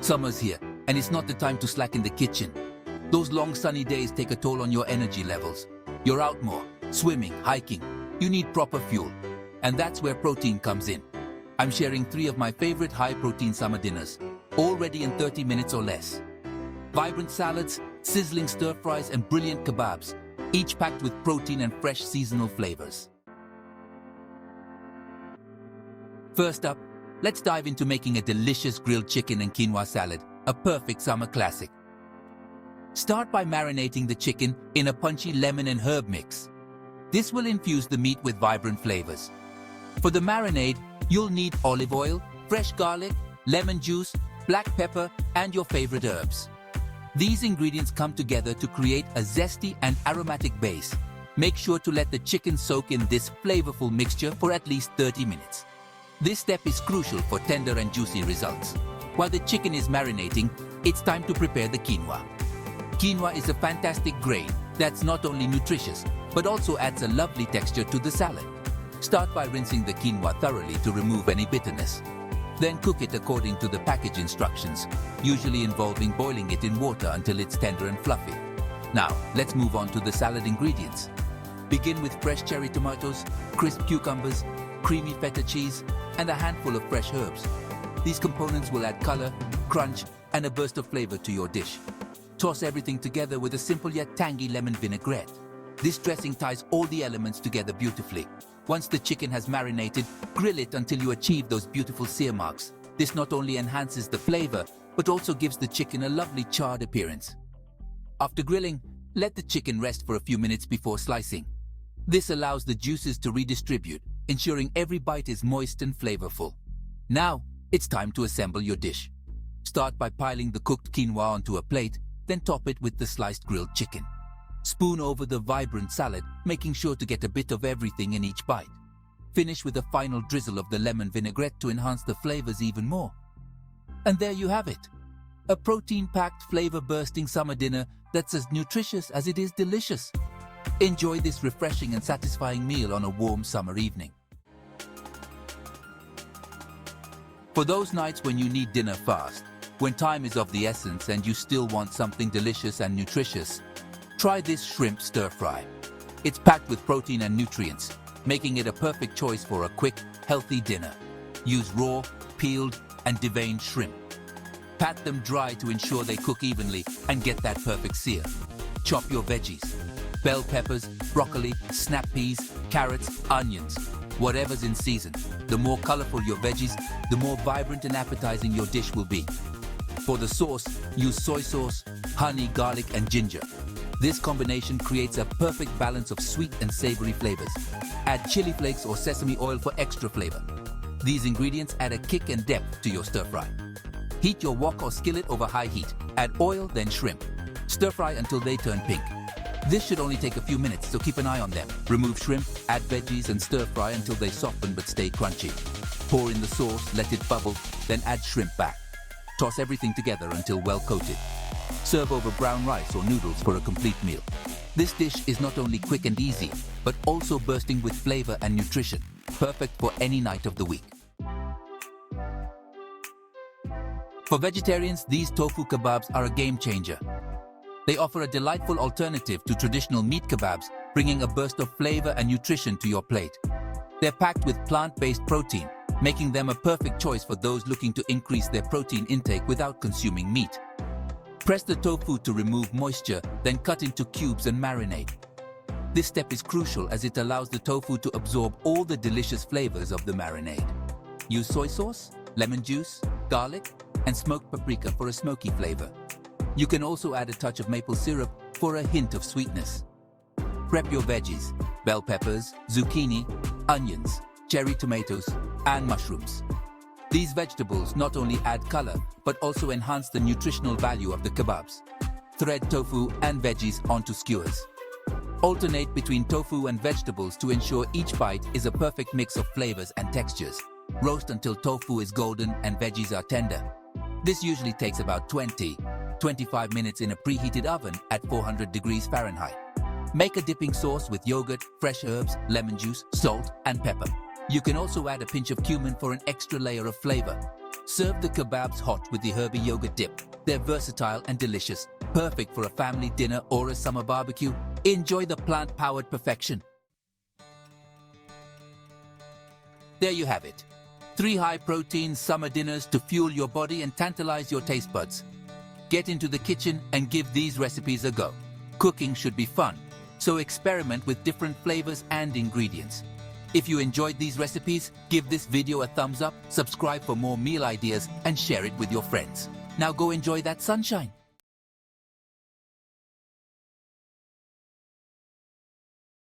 Summer's here, and it's not the time to slack in the kitchen. Those long sunny days take a toll on your energy levels. You're out more, swimming, hiking. You need proper fuel. And that's where protein comes in. I'm sharing 3 of my favorite high-protein summer dinners, all ready in 30 minutes or less. Vibrant salads, sizzling stir-fries, and brilliant kebabs, each packed with protein and fresh seasonal flavors. First up, let's dive into making a delicious grilled chicken and quinoa salad, a perfect summer classic. Start by marinating the chicken in a punchy lemon and herb mix. This will infuse the meat with vibrant flavors. For the marinade, you'll need olive oil, fresh garlic, lemon juice, black pepper, and your favorite herbs. These ingredients come together to create a zesty and aromatic base. Make sure to let the chicken soak in this flavorful mixture for at least 30 minutes. This step is crucial for tender and juicy results. While the chicken is marinating, it's time to prepare the quinoa. Quinoa is a fantastic grain that's not only nutritious, but also adds a lovely texture to the salad. Start by rinsing the quinoa thoroughly to remove any bitterness. Then cook it according to the package instructions, usually involving boiling it in water until it's tender and fluffy. Now, let's move on to the salad ingredients. Begin with fresh cherry tomatoes, crisp cucumbers, creamy feta cheese, and a handful of fresh herbs. These components will add color, crunch, and a burst of flavor to your dish. Toss everything together with a simple yet tangy lemon vinaigrette. This dressing ties all the elements together beautifully. Once the chicken has marinated, grill it until you achieve those beautiful sear marks. This not only enhances the flavor, but also gives the chicken a lovely charred appearance. After grilling, let the chicken rest for a few minutes before slicing. This allows the juices to redistribute, ensuring every bite is moist and flavorful. Now, it's time to assemble your dish. Start by piling the cooked quinoa onto a plate, then top it with the sliced grilled chicken. Spoon over the vibrant salad, making sure to get a bit of everything in each bite. Finish with a final drizzle of the lemon vinaigrette to enhance the flavors even more. And there you have it. A protein-packed, flavor-bursting summer dinner that's as nutritious as it is delicious. Enjoy this refreshing and satisfying meal on a warm summer evening. For those nights when you need dinner fast, when time is of the essence and you still want something delicious and nutritious, try this shrimp stir-fry. It's packed with protein and nutrients, making it a perfect choice for a quick, healthy dinner. Use raw, peeled, and deveined shrimp. Pat them dry to ensure they cook evenly and get that perfect sear. Chop your veggies. Bell peppers, broccoli, snap peas, carrots, onions, whatever's in season. The more colorful your veggies, the more vibrant and appetizing your dish will be. For the sauce, use soy sauce, honey, garlic, and ginger. This combination creates a perfect balance of sweet and savory flavors. Add chili flakes or sesame oil for extra flavor. These ingredients add a kick and depth to your stir-fry. Heat your wok or skillet over high heat. Add oil, then shrimp. Stir-fry until they turn pink. This should only take a few minutes, so keep an eye on them. Remove shrimp, add veggies, and stir-fry until they soften but stay crunchy. Pour in the sauce, let it bubble, then add shrimp back. Toss everything together until well coated. Serve over brown rice or noodles for a complete meal. This dish is not only quick and easy, but also bursting with flavor and nutrition. Perfect for any night of the week. For vegetarians, these tofu kebabs are a game changer. They offer a delightful alternative to traditional meat kebabs, bringing a burst of flavor and nutrition to your plate. They're packed with plant-based protein, making them a perfect choice for those looking to increase their protein intake without consuming meat. Press the tofu to remove moisture, then cut into cubes and marinate. This step is crucial as it allows the tofu to absorb all the delicious flavors of the marinade. Use soy sauce, lemon juice, garlic, and smoked paprika for a smoky flavor. You can also add a touch of maple syrup for a hint of sweetness. Prep your veggies: bell peppers, zucchini, onions, cherry tomatoes, and mushrooms. These vegetables not only add color, but also enhance the nutritional value of the kebabs. Thread tofu and veggies onto skewers. Alternate between tofu and vegetables to ensure each bite is a perfect mix of flavors and textures. Roast until tofu is golden and veggies are tender. This usually takes about 20-25 minutes in a preheated oven at 400 degrees Fahrenheit. Make a dipping sauce with yogurt, fresh herbs, lemon juice, salt, and pepper. You can also add a pinch of cumin for an extra layer of flavor. Serve the kebabs hot with the herby yogurt dip. They're versatile and delicious, perfect for a family dinner or a summer barbecue. Enjoy the plant-powered perfection. There you have it. 3 high-protein summer dinners to fuel your body and tantalize your taste buds. Get into the kitchen and give these recipes a go. Cooking should be fun, so experiment with different flavors and ingredients. If you enjoyed these recipes, give this video a thumbs up, subscribe for more meal ideas, and share it with your friends. Now go enjoy that sunshine.